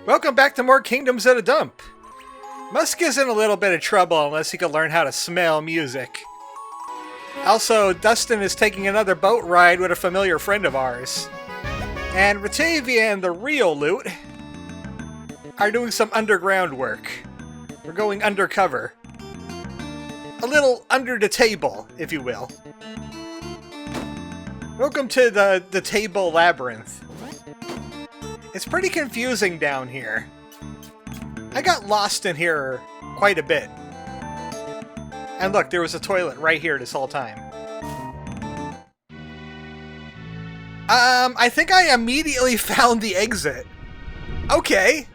Welcome back to more Kingdoms at a Dump. Musk is in a little bit of trouble unless he can learn how to smell music. Also, Dustin is taking another boat ride with a familiar friend of ours. And Ratavia and the real loot are doing some underground work. We're going undercover. A little under the table, if you will. Welcome to the table labyrinth. It's pretty confusing down here. I got lost in here quite a bit. And look, there was a toilet right here this whole time. I think I immediately found the exit. Okay.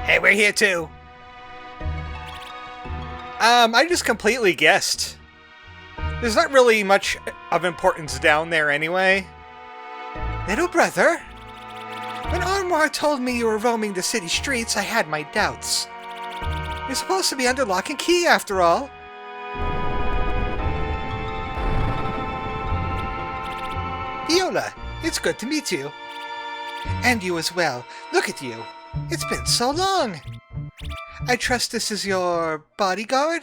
Hey, we're here too. I just completely guessed. There's not really much of importance down there anyway. Little brother, when Armor told me you were roaming the city streets, I had my doubts. You're supposed to be under lock and key after all. Viola, it's good to meet you. And you as well. Look at you. It's been so long. I trust this is your bodyguard?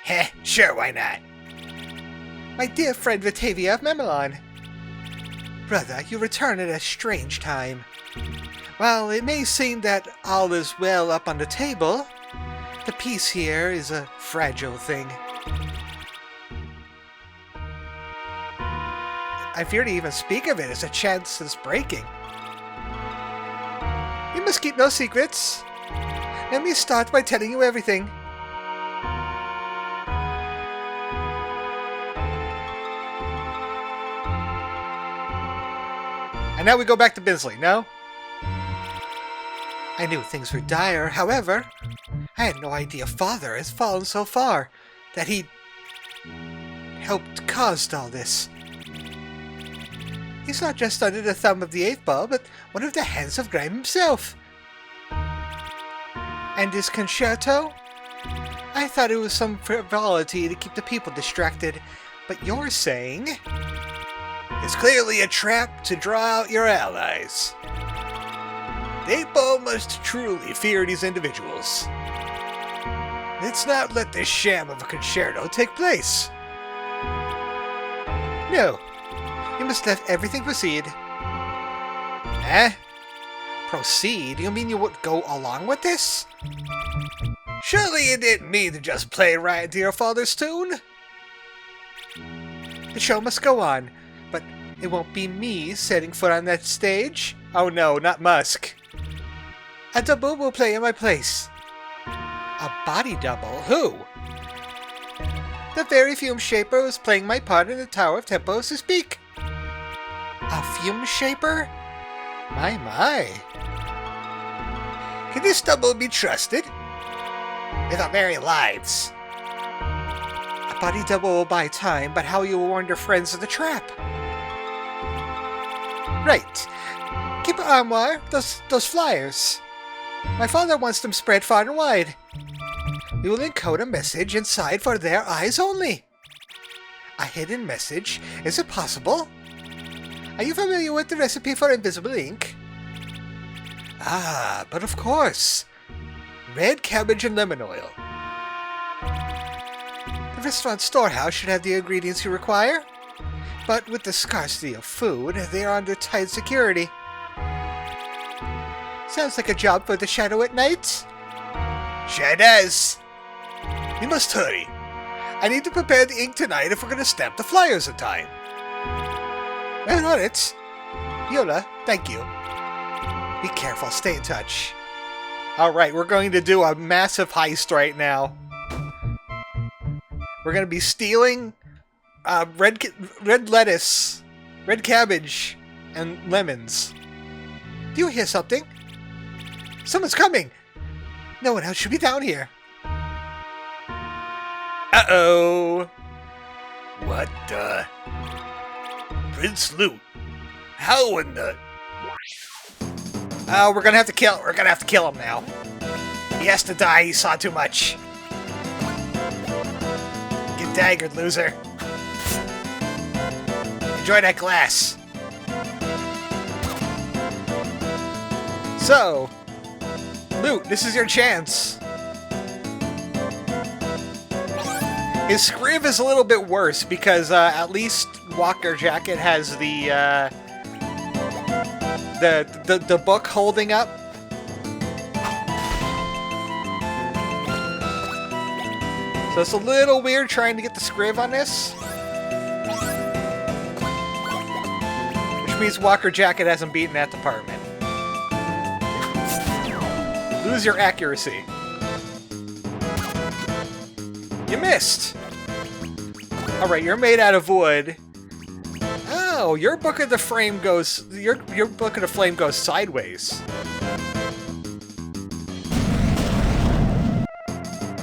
Heh, sure, why not? My dear friend Ratavia of Memelon. Brother, you return at a strange time. While it may seem that all is well up on the table, the peace here is a fragile thing. I fear to even speak of it as a chance is breaking. You must keep no secrets. Let me start by telling you everything. And now we go back to Binsley, no? I knew things were dire, however, I had no idea Father has fallen so far that he helped cause all this. He's not just under the thumb of the Eighth Ball, but one of the hands of Grime himself. And his concerto? I thought it was some frivolity to keep the people distracted, but you're saying... It's clearly a trap to draw out your allies. The Eighth Ball must truly fear these individuals. Let's not let this sham of a concerto take place. No. You must let everything proceed. Eh? Proceed? You mean you would go along with this? Surely you didn't mean to just play right to your father's tune? The show must go on, but it won't be me setting foot on that stage. Oh no, not Musk. A double will play in my place. A body double? Who? The very fume shaper who's playing my part in the Tower of Tempos to speak. A fume shaper? My. Can this double be trusted? With our very lives. A body double will buy time, but how you will warn your friends of the trap? Right. Keep an armoire, those flyers. My father wants them spread far and wide. We will encode a message inside for their eyes only. A hidden message? Is it possible? Are you familiar with the recipe for invisible ink? Ah, but of course. Red cabbage and lemon oil. The restaurant storehouse should have the ingredients you require. But with the scarcity of food, they are under tight security. Sounds like a job for the Shadow at night. Sure does. You must hurry. I need to prepare the ink tonight if we're going to stamp the flyers in time. Well, on it. Viola, thank you. Be careful, stay in touch. Alright, we're going to do a massive heist right now. We're going to be stealing red lettuce, red cabbage, and lemons. Do you hear something? Someone's coming! No one else should be down here. Uh-oh! What the... Prince Loot. How in the... Oh, we're gonna have to kill him now. He has to die, he saw too much. Get daggered, loser. Enjoy that glass. So, Loot, this is your chance. His scriv is a little bit worse because at least Walker Jacket has the book holding up. So it's a little weird trying to get the scriv on this. Which means Walker Jacket hasn't beaten that department. Lose your accuracy. You missed! Alright, you're made out of wood. Oh, your book of the frame goes... Your book of the flame goes sideways.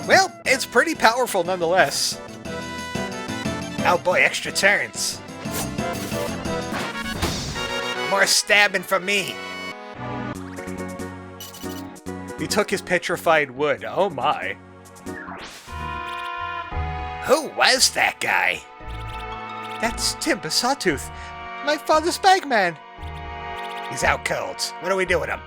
Well, it's pretty powerful nonetheless. Oh boy, extra turns. More stabbing from me. He took his petrified wood. Oh my. Who was that guy? That's Timber Sawtooth, my father's bagman. He's out cold. What do we do with him?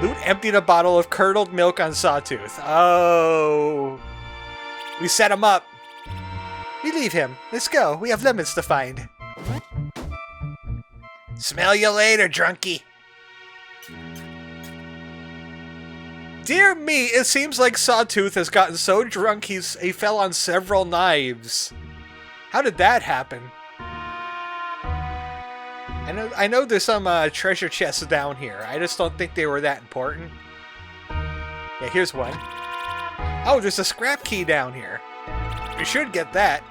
Loot emptied a bottle of curdled milk on Sawtooth. Oh. We set him up. We leave him. Let's go. We have lemons to find. Smell you later, drunkie. Dear me, it seems like Sawtooth has gotten so drunk he fell on several knives. How did that happen? I know there's some treasure chests down here. I just don't think they were that important. Yeah, here's one. Oh, there's a scrap key down here. We should get that.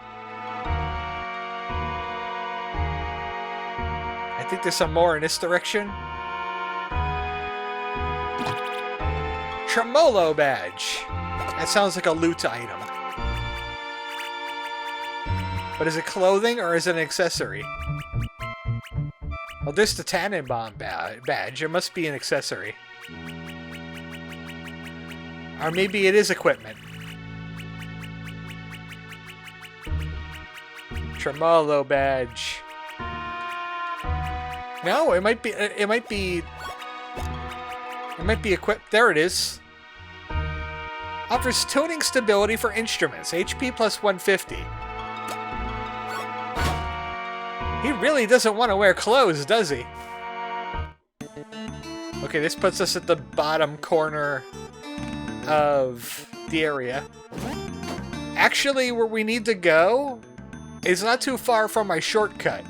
I think there's some more in this direction. Tremolo badge. That sounds like a loot item. But is it clothing or is it an accessory? Well, there's the Tannenbaum badge. It must be an accessory. Or maybe it is equipment. Tremolo badge. No, it might be equipped. There it is. Offers tuning stability for instruments. HP plus 150. He really doesn't want to wear clothes, does he? Okay, this puts us at the bottom corner of the area. Actually, where we need to go is not too far from my shortcut.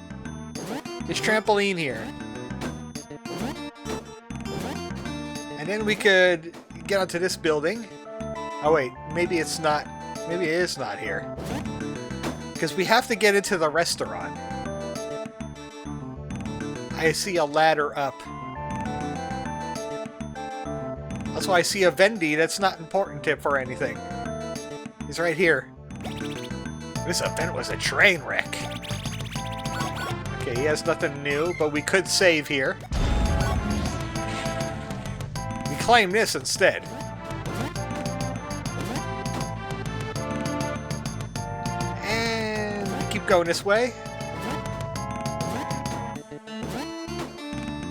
This trampoline here. And then we could get onto this building. Oh wait, maybe it's not. Maybe it is not here. Because we have to get into the restaurant. I see a ladder up. That's why I see a Vendy that's not important tip for anything. He's right here. This event was a train wreck. Okay, he has nothing new, but we could save here. We claim this instead. And keep going this way.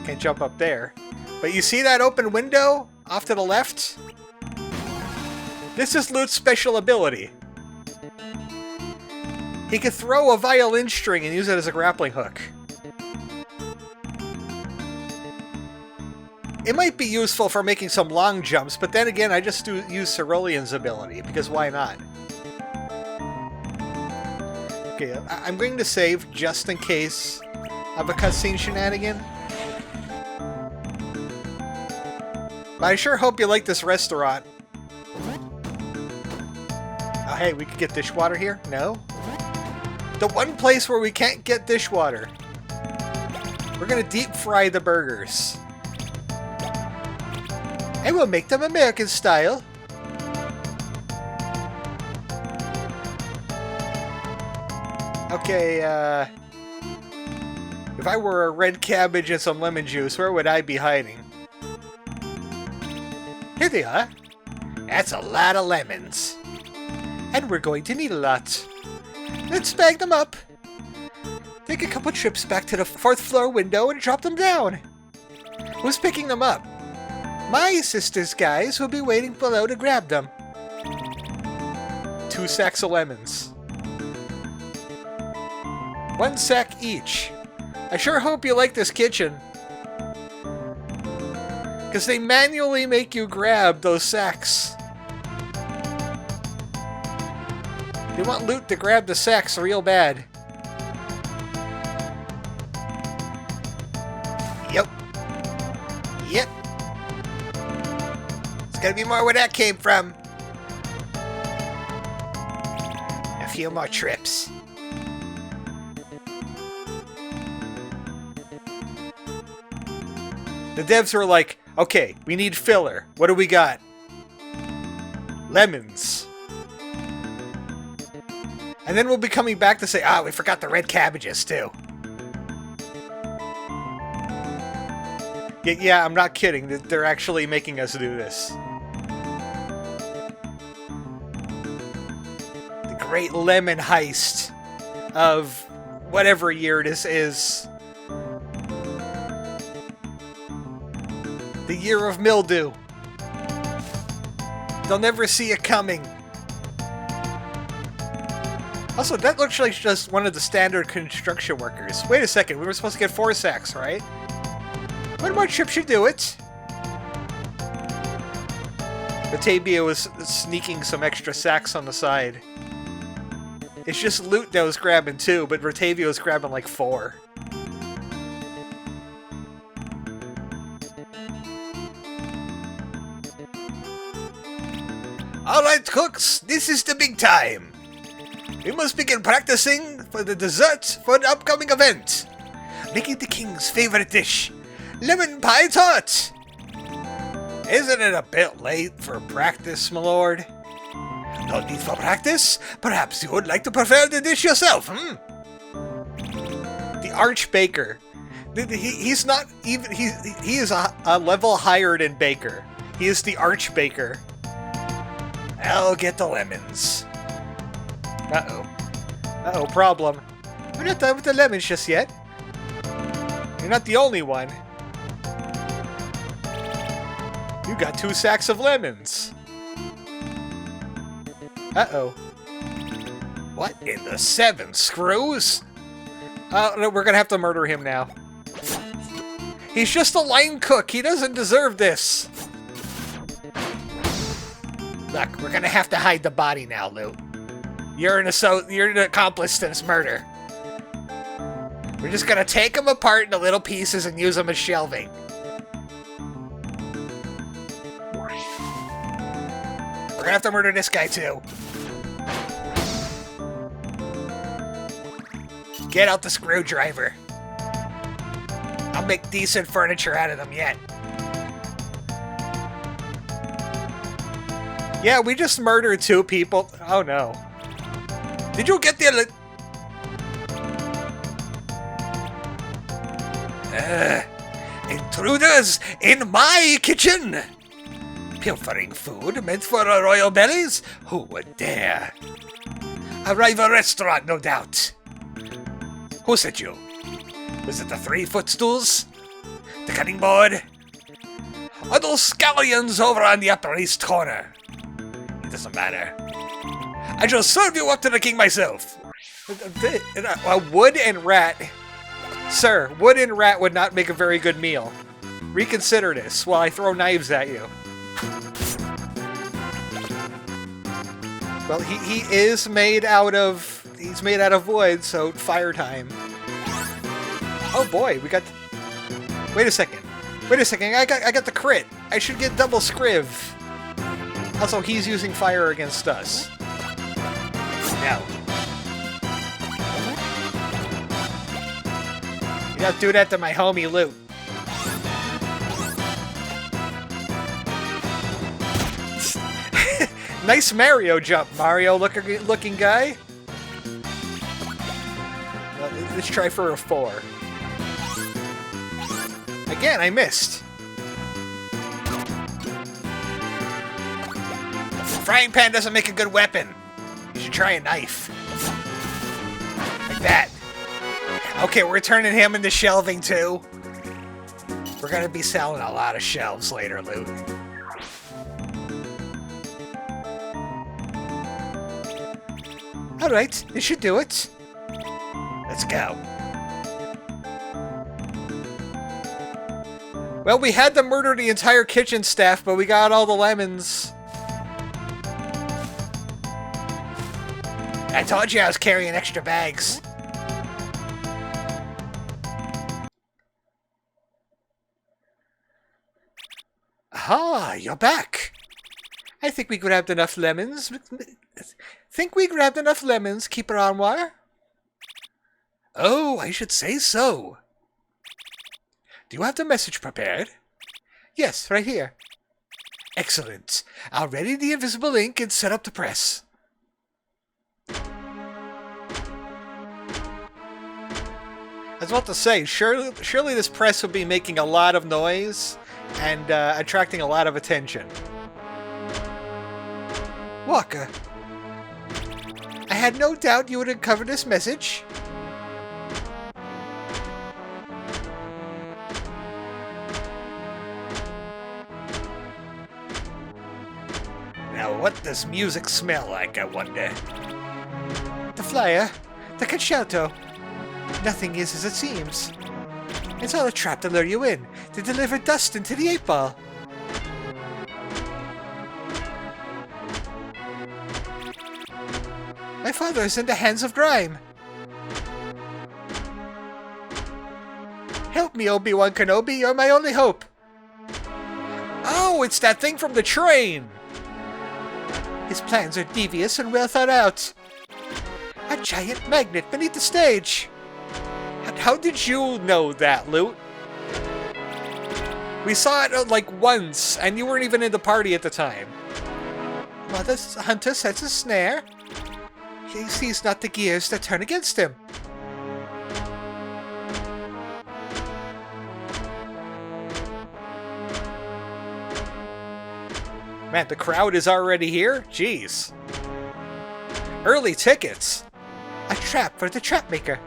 Can't jump up there. But you see that open window off to the left? This is Loot's special ability. He could throw a violin string and use it as a grappling hook. It might be useful for making some long jumps, but then again, I just use Cerulean's ability, because why not? Okay, I'm going to save just in case of a cutscene shenanigan. But I sure hope you like this restaurant. Oh, hey, we could get dishwater here? No? The one place where we can't get dishwater. We're gonna deep fry the burgers. And we'll make them American style. Okay, if I were a red cabbage and some lemon juice, where would I be hiding? Here they are. That's a lot of lemons. And we're going to need a lot. Let's bag them up. Take a couple trips back to the 4th floor window and drop them down. Who's picking them up? My sister's guys will be waiting below to grab them. 2 sacks of lemons. 1 sack each. I sure hope you like this kitchen. Because they manually make you grab those sacks. They want loot to grab the sacks real bad. Yep. Yep. There's gotta be more where that came from. A few more trips. The devs were like, okay, we need filler. What do we got? Lemons. And then we'll be coming back to say, we forgot the red cabbages too. Yeah, I'm not kidding. They're actually making us do this. The great lemon heist of whatever year this is. The year of mildew. They'll never see it coming. Also, that looks like just one of the standard construction workers. Wait a second, we were supposed to get 4 sacks, right? 1 more trip should do it. Ratavia was sneaking some extra sacks on the side. It's just loot that was grabbing 2, but Ratavia was grabbing like 4. Alright, cooks, this is the big time. We must begin practicing for the dessert for the upcoming event. Making the king's favorite dish, lemon pie tart. Isn't it a bit late for practice, my lord? No need for practice? Perhaps you would like to prepare the dish yourself, hmm? The archbaker. He's not even... He is a level higher than baker. He is the archbaker. I'll get the lemons. Uh-oh. Uh-oh, problem. We're not done with the lemons just yet. You're not the only one. You got 2 sacks of lemons. Uh-oh. What in the 7 screws? No, we're gonna have to murder him now. He's just a line cook. He doesn't deserve this. Look, we're gonna have to hide the body now, Lou. You're an accomplice to this murder. We're just gonna take him apart into little pieces and use them as shelving. We're gonna have to murder this guy too. Get out the screwdriver. I'll make decent furniture out of them yet. Yeah, we just murdered 2 people. Oh no. Did you get the... intruders in my kitchen! Pilfering food meant for our royal bellies? Who would dare? A rival restaurant, no doubt. Who sent you? Was it the 3 footstools? The cutting board? Or those scallions over on the upper east corner? It doesn't matter. I shall serve you up to the king myself. Wood and rat. Sir, wood and rat would not make a very good meal. Reconsider this while I throw knives at you. Well, he is made out of... He's made out of wood, so fire time. Oh boy, we got... Wait a second. Wait a second, I got the crit. I should get double scriv. Also, he's using fire against us. No. You don't do that to my homie Luke. Nice Mario jump, Mario looking guy. Well, let's try for a 4. Again, I missed. Frying pan doesn't make a good weapon. You should try a knife. Like that. Okay, we're turning him into shelving too. We're gonna be selling a lot of shelves later, Loot. Alright, this should do it. Let's go. Well, we had to murder the entire kitchen staff, but we got all the lemons. I told you I was carrying extra bags. Ah, you're back. I think we grabbed enough lemons. Keep our armoire? Oh, I should say so. Do you have the message prepared? Yes, right here. Excellent. I'll ready the invisible ink and set up the press. I was about to say, surely this press would be making a lot of noise and attracting a lot of attention. Walker, I had no doubt you would uncover this message. Now, what does music smell like, I wonder? The flyer, the concerto. Nothing is as it seems. It's all a trap to lure you in, to deliver dust into the 8-ball. My father is in the hands of grime. Help me, Obi-Wan Kenobi, you're my only hope. Oh, it's that thing from the train! His plans are devious and well thought out. A giant magnet beneath the stage. How did you know that, Loot? We saw it like once, and you weren't even in the party at the time. While the hunter sets a snare, he sees not the gears that turn against him. Man, the crowd is already here? Jeez. Early tickets. A trap for the trap maker.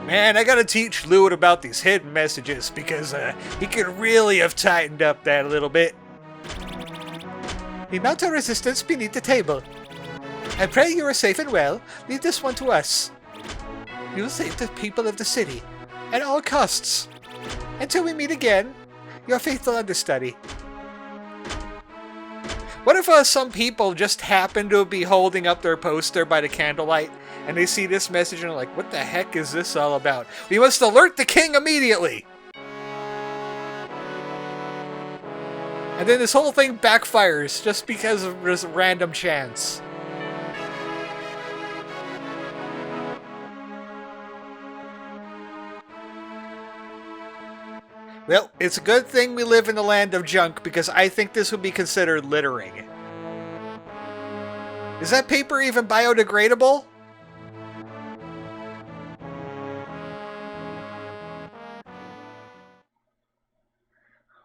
Man, I gotta teach Loot about these hidden messages because he could really have tightened up that a little bit. We mount our resistance beneath the table. I pray you are safe and well. Leave this one to us. We will save the people of the city at all costs. Until we meet again, your faithful understudy. What if some people just happen to be holding up their poster by the candlelight and they see this message and are like, what the heck is this all about? We must alert the king immediately! And then this whole thing backfires just because of this random chance. Well, it's a good thing we live in the land of junk because I think this would be considered littering. Is that paper even biodegradable?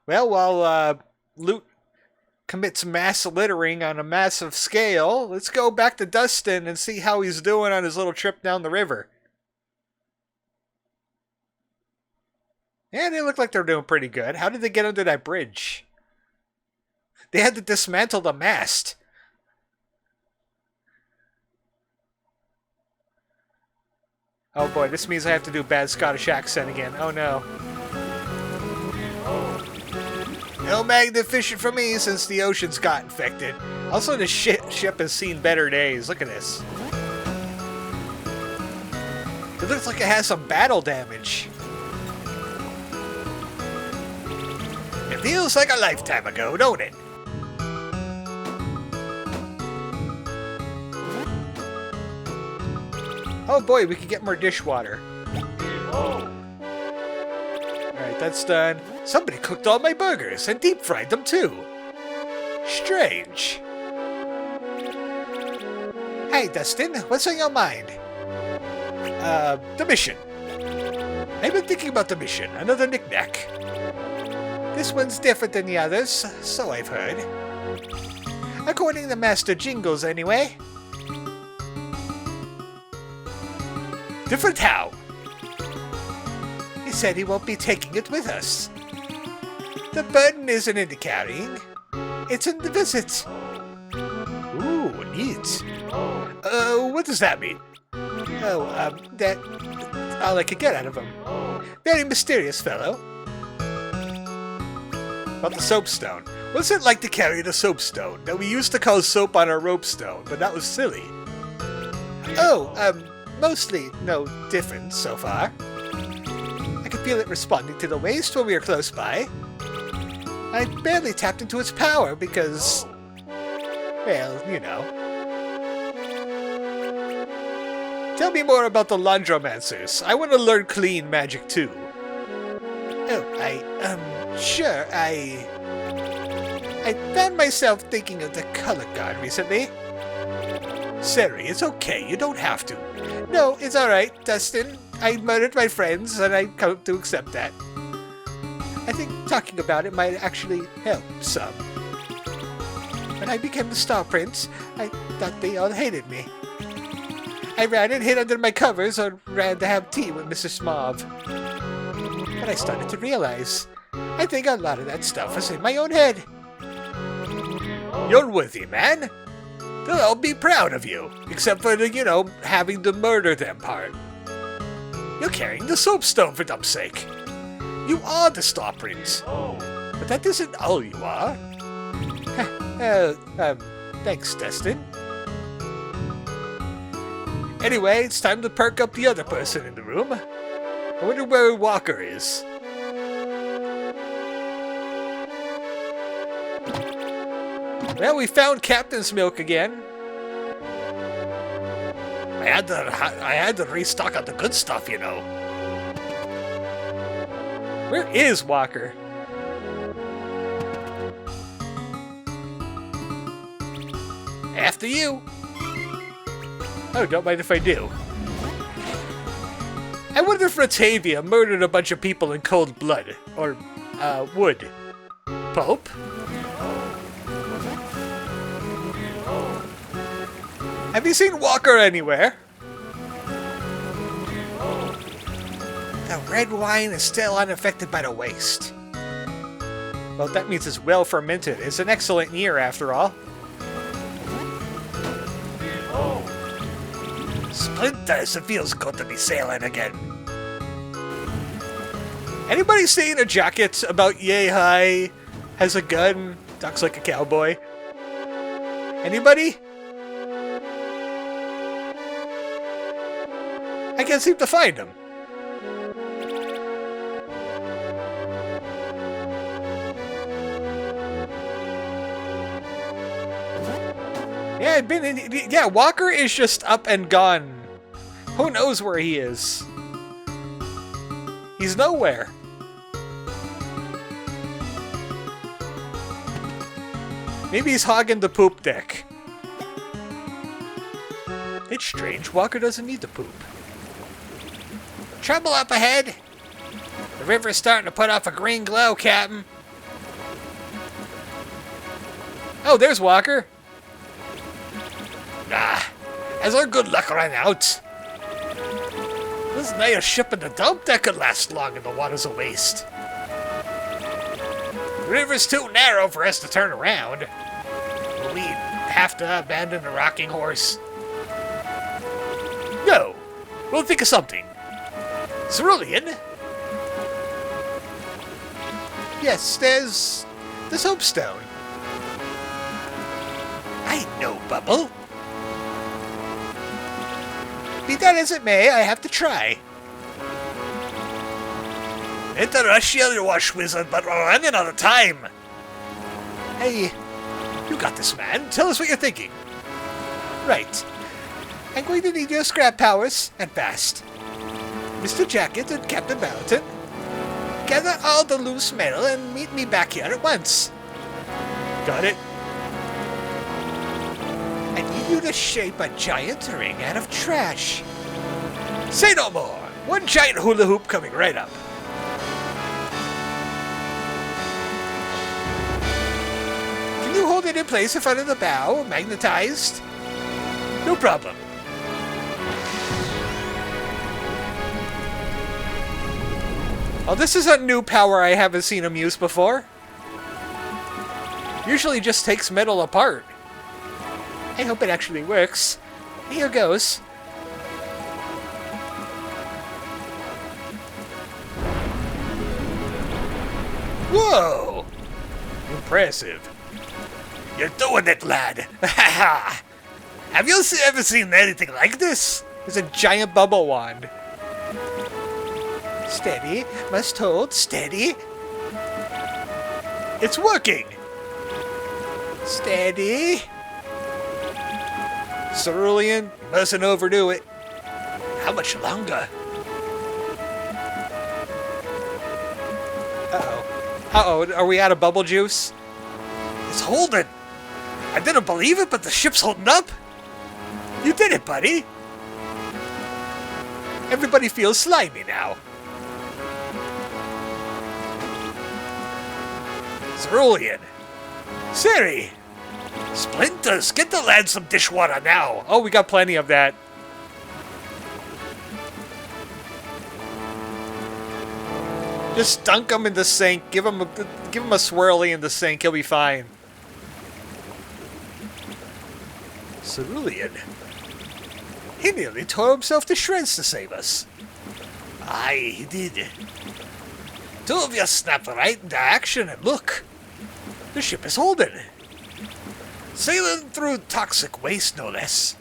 Well, while Loot commits mass littering on a massive scale, let's go back to Dustin and see how he's doing on his little trip down the river. Yeah, they look like they're doing pretty good. How did they get under that bridge? They had to dismantle the mast. Oh boy, this means I have to do bad Scottish accent again. Oh no. No magnet fishing for me since the oceans got infected. Also, the ship has seen better days. Look at this. It looks like it has some battle damage. It feels like a lifetime ago, don't it? Oh boy, we can get more dishwater. Alright, that's done. Somebody cooked all my burgers and deep fried them too. Strange. Hey, Dustin, what's on your mind? The mission. I've been thinking about the mission. Another knick-knack. This one's different than the others, so I've heard. According to Master Jingles, anyway. Different how? He said he won't be taking it with us. The burden isn't in the carrying. It's in the visit. Ooh, neat. What does that mean? Oh, that... all I could get out of him. Very mysterious fellow. About the soapstone. What's it like to carry the soapstone? That we used to call soap on our ropestone, but that was silly. Oh, mostly no difference so far. I could feel it responding to the waste when we were close by. I barely tapped into its power because... well, you know. Tell me more about the laundromancers. I want to learn clean magic too. Oh, sure, I found myself thinking of the color guard recently. Seri, it's okay, you don't have to. No, it's alright, Dustin. I murdered my friends, and I come to accept that. I think talking about it might actually help some. When I became the Star Prince, I thought they all hated me. I ran and hid under my covers or ran to have tea with Mr. Smauve. But I started to realize, I think a lot of that stuff was in my own head. You're worthy, man. They'll all be proud of you, except for the, having to murder them part. You're carrying the soapstone for dump's sake. You are the Star Prince. But that isn't all you are. Thanks, Dustin. Anyway, it's time to perk up the other person in the room. I wonder where Walker is. Well, we found Captain's milk again. I had to restock on the good stuff, you know. Where is Walker? After you. Oh, don't mind if I do. I wonder if Ratavia murdered a bunch of people in cold blood. Or, would. Pope? Have you seen Walker anywhere? The red wine is still unaffected by the waste. Well, that means it's well fermented. It's an excellent year, after all. Splinters, it feels good to be sailing again. Anybody seen a jacket about yay high, has a gun, talks like a cowboy? Anybody? I can't seem to find him. Yeah, Walker is just up and gone. Who knows where he is? He's nowhere. Maybe he's hogging the poop deck. It's strange, Walker doesn't need to poop. Trouble up ahead! The river's starting to put off a green glow, Captain. Oh, there's Walker. Has our good luck run out? This night a ship in the dump that could last long in the waters of waste. The river's too narrow for us to turn around. Will we have to abandon the rocking horse? No, we'll think of something. Cerulean? Yes, there's the soapstone. I know, Bubble. Be that as it may, I have to try. Hit the rush, you wash wizard, but we're running out of time. Hey, you got this, man. Tell us what you're thinking. Right. I'm going to need your scrap powers, and fast. Mr. Jacket and Captain Valentin, gather all the loose metal and meet me back here at once. Got it. I need you to shape a giant ring out of trash. Say no more. One giant hula hoop coming right up. Can you hold Hold it in place in front of the bow, magnetized. No problem. Oh, this is a new power I haven't seen him use before. Usually just takes metal apart. I hope it actually works. Here goes. Whoa! Impressive. You're doing it, lad. Have you ever seen anything like this? It's a giant bubble wand. Steady. Must hold. Steady. It's working. Steady. Cerulean, you mustn't overdo it. How much longer? Uh-oh, are we out of bubble juice? It's holding. I didn't believe it, but the ship's holding up. You did it, buddy. Everybody feels slimy now. Cerulean. Siri. Splinters, get the lad some dishwater now. Oh, we got plenty of that. Just dunk him in the sink. Give him a swirly in the sink. He'll be fine. Cerulean. He nearly tore himself to shreds to save us. Aye, he did. Two of you snapped right into action, and look. The ship is holding. Sailing through toxic waste, no less.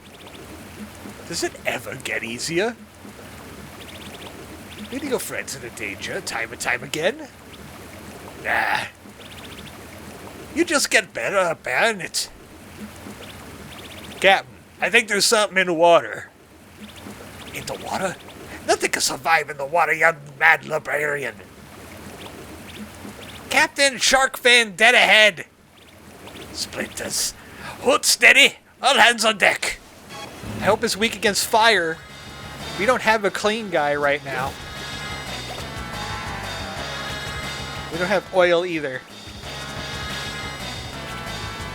Does it ever get easier? Leading your friends into danger time and time again? Nah. You just get better at bearing it. Captain, I think there's something in the water. In the water? Nothing can survive in the water, you mad librarian. Captain, shark fin, dead ahead. Splinters. Hold steady. All hands on deck. I hope it's weak against fire. We don't have a clean guy right now. We don't have oil either.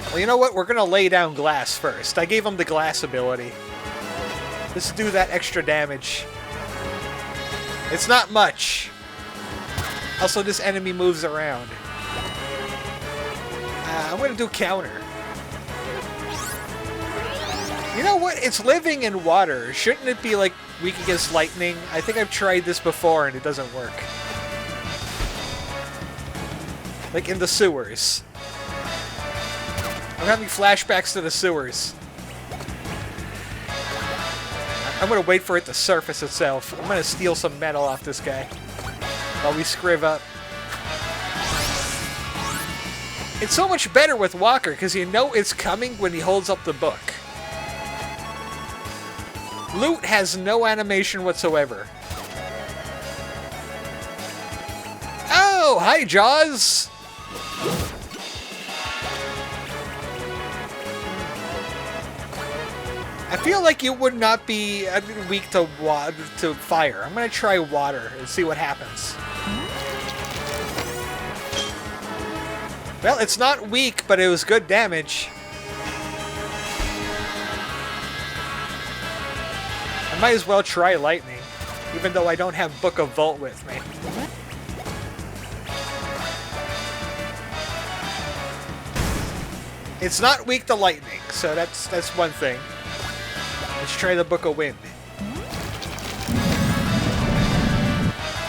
Well, you know what? We're going to lay down glass first. I gave him the glass ability. Let's do that extra damage. It's not much. Also, this enemy moves around. I'm going to do counter. You know what? It's living in water. Shouldn't it be, like, weak against lightning? I think I've tried this before and it doesn't work. Like in the sewers. I'm having flashbacks to the sewers. I'm going to wait for it to surface itself. I'm going to steal some metal off this guy while we scriv up. It's so much better with Walker because you know it's coming when he holds up the book. Loot has no animation whatsoever. Oh, hi, Jaws! I feel like you would not be weak to fire. I'm going to try water and see what happens. Well, it's not weak, but it was good damage. I might as well try lightning, even though I don't have Book of Vault with me. It's not weak to lightning, so that's one thing. Let's try the Book of Wind.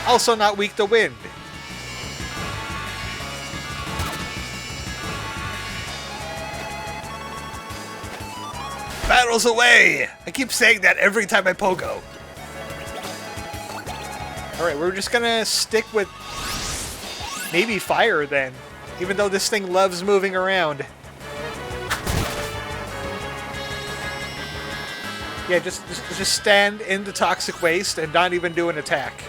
Also not weak to wind. Battles away! I keep saying that every time I pogo. Alright, we're just gonna stick with maybe fire then. Even though this thing loves moving around. Yeah, just stand in the toxic waste and not even do an attack.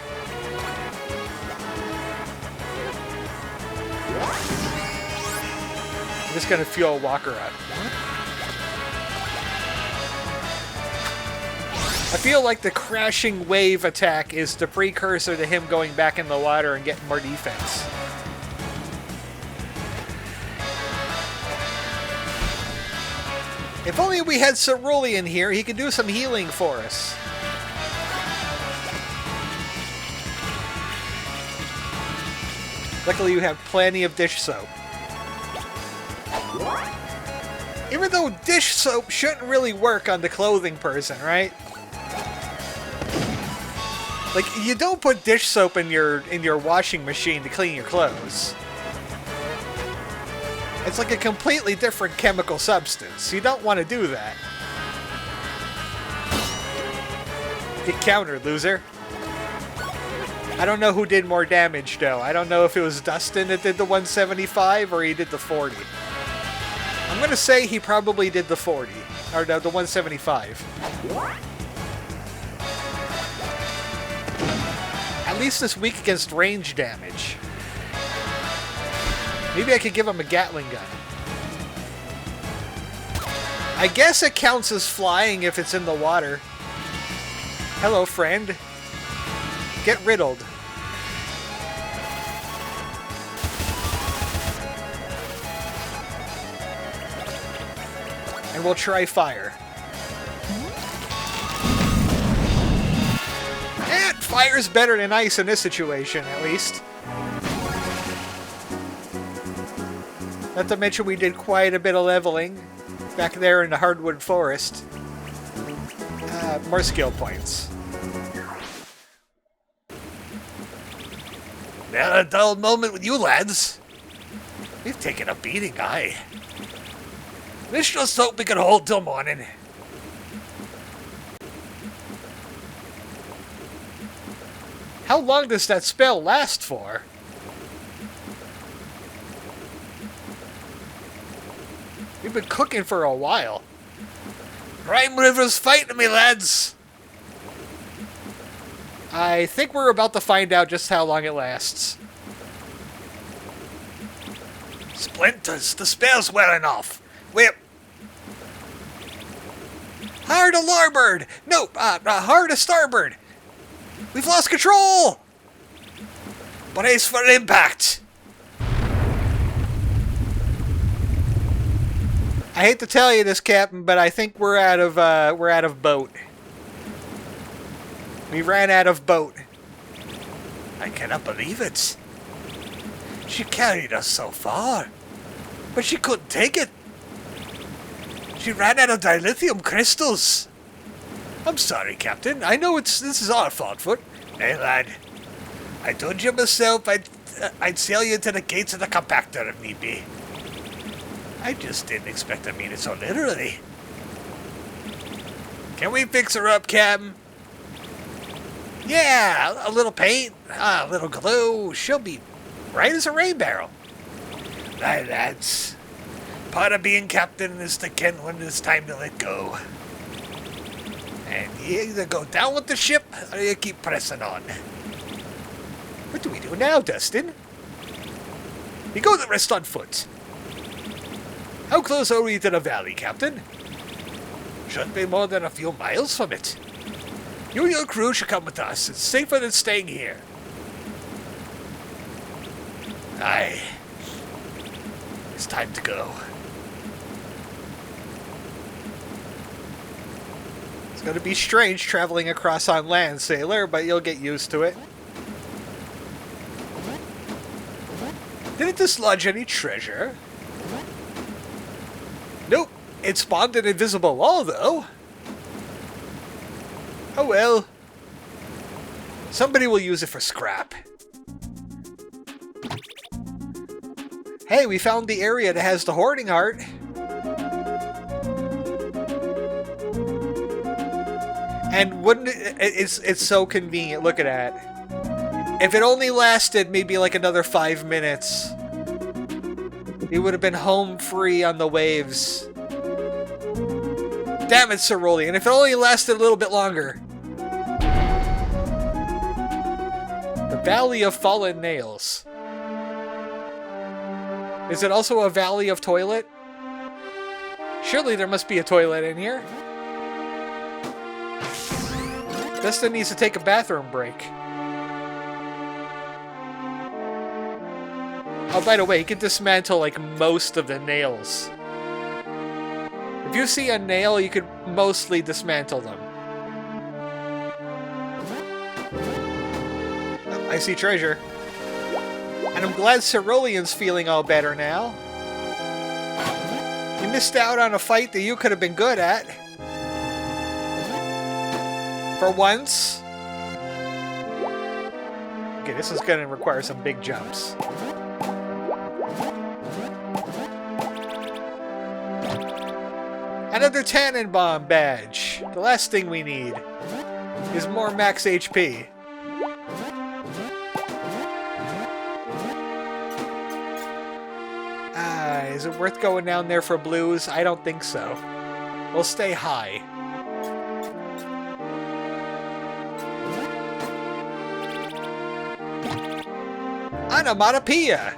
I'm just gonna fuel Walker up. I feel like the crashing wave attack is the precursor to him going back in the water and getting more defense. If only we had Cerulean here, he could do some healing for us. Luckily you have plenty of dish soap. Even though dish soap shouldn't really work on the clothing person, right? Like, you don't put dish soap in your washing machine to clean your clothes. It's like a completely different chemical substance. You don't want to do that. Get countered, loser. I don't know who did more damage, though. I don't know if it was Dustin that did the 175 or he did the 40. I'm going to say he probably did the 40. Or no, the 175. At least it's weak against range damage. Maybe I could give him a Gatling gun. I guess it counts as flying if it's in the water. Hello, friend. Get riddled. And we'll try fire. And fire's better than ice in this situation, at least. Not to mention we did quite a bit of leveling back there in the hardwood forest. More skill points. Now a dull moment with you lads. We've taken a beating, aye. Let's just hope we can hold till morning. How long does that spell last for? We've been cooking for a while. Rhyme River's fighting me, lads! I think we're about to find out just how long it lasts. Splinters, the spell's wearing off. Whip. Hard to larboard! No, hard to starboard! We've lost control! Brace for impact! I hate to tell you this, Captain, but I think we're out of boat. We ran out of boat. I cannot believe it. She carried us so far, but she couldn't take it. She ran out of dilithium crystals. I'm sorry, Captain. I know this is our fault, Foot. Hey, lad. I told you myself I'd sail you to the gates of the compactor if need be. I just didn't expect to mean it so literally. Can we fix her up, Captain? Yeah, a little paint, a little glue. She'll be right as a rain barrel. Aye, lads. Part of being captain is to ken when it's time to let go. And you either go down with the ship, or you keep pressing on. What do we do now, Dustin? We go the rest on foot. How close are we to the valley, Captain? Shouldn't be more than a few miles from it. You and your crew should come with us. It's safer than staying here. Aye. It's time to go. It's going to be strange traveling across on land, sailor, but you'll get used to it. Did it dislodge any treasure? Nope. It spawned an invisible wall, though. Oh well. Somebody will use it for scrap. Hey, we found the area that has the hoarding heart. And wouldn't it's so convenient. Look at that. If it only lasted maybe like another 5 minutes, we would have been home free on the waves. Damn it, Cerulean. If it only lasted a little bit longer. The Valley of Fallen Nails. Is it also a Valley of Toilet? Surely there must be a toilet in here. Dustin needs to take a bathroom break. Oh, by the way, he can dismantle like most of the nails. If you see a nail, you could mostly dismantle them. Oh, I see treasure. And I'm glad Cerulean's feeling all better now. You missed out on a fight that you could have been good at. For once. Okay, this is going to require some big jumps. Another Tannenbaum badge. The last thing we need is more max HP. Is it worth going down there for blues? I don't think so. We'll stay high. Onomatopoeia!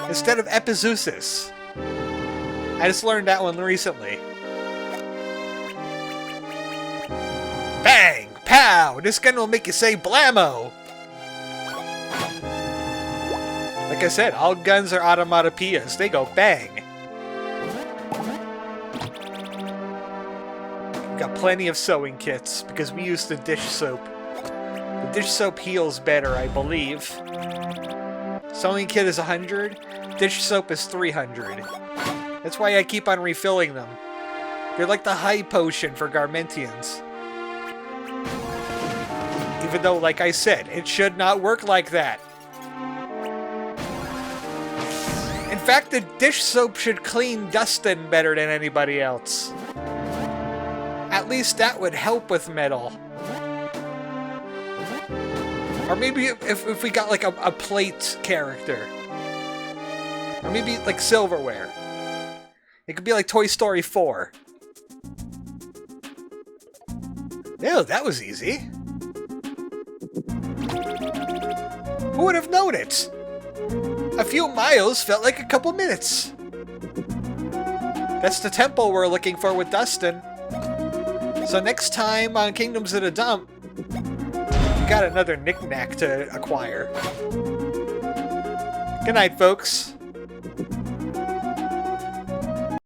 Instead of epizeusis. I just learned that one recently. Bang! Pow! This gun will make you say blammo! Like I said, all guns are onomatopoeias. They go bang. We've got plenty of sewing kits because we use the dish soap. The dish soap heals better, I believe. Sewing kit is 100. Dish soap is 300. That's why I keep on refilling them. They're like the high potion for Garmentians. Even though, like I said, it should not work like that. In fact, the dish soap should clean Dustin better than anybody else. At least that would help with metal. Or maybe if we got like a plate character. Or maybe like silverware. It could be like Toy Story 4. Ew, that was easy. Who would have known it? A few miles felt like a couple minutes. That's the temple we're looking for with Dustin. So next time on Kingdoms of the Dump, we got another knick-knack to acquire. Good night, folks.